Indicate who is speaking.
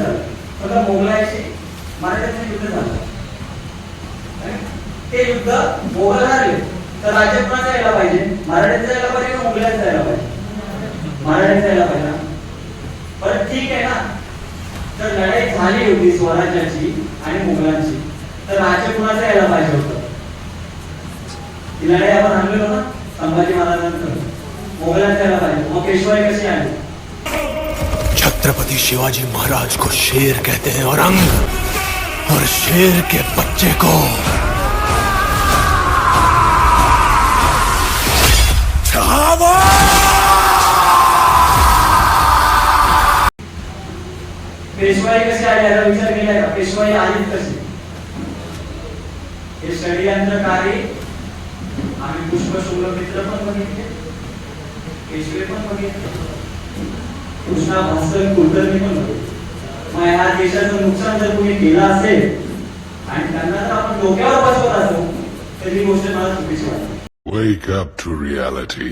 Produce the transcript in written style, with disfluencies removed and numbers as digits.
Speaker 1: झालं, बघा मोगलांशी मराठ्यांचं युद्ध झालं. ते युद्ध मोगल हारले, तर राज्य कोणाचं यायला पाहिजे? मराठ्यांचं यायला पाहिजे का मोगलांचं यायला पाहिजे? मराठ्यांचं यायला पाहिजे. बरं ठीक आहे ना, तर लढाई झाली होती स्वराज्याची आणि मोगलांची, तर राज्य कोणाचं यायला पाहिजे होतं? ही लढाई आपण हारलेलो ना संभाजी महाराजांचं, मोगलांचं यायला पाहिजे. मग पेशवाई कशी आली?
Speaker 2: छत्रपति शिवाजी महाराज को शेर कहते हैं औरंग, और शेर के बच्चे को
Speaker 1: पेशवाई कशी आली याचा विचार केलाय का? पेशवाई आलीच कशी? हे षडयंत्रकारी आम्ही पुष्पशुंग मित्र पण बघितले, पेशवे पण बघितले, कृष्णा भास्कर कुलकर्णी पण बघितले. मग या देशाचं नुकसान जर कोणी केलं असेल आणि त्यांना जर आपण डोक्यावर बसवत असो तर ही गोष्ट मला चुकीची वाटते.
Speaker 3: Wake up to reality.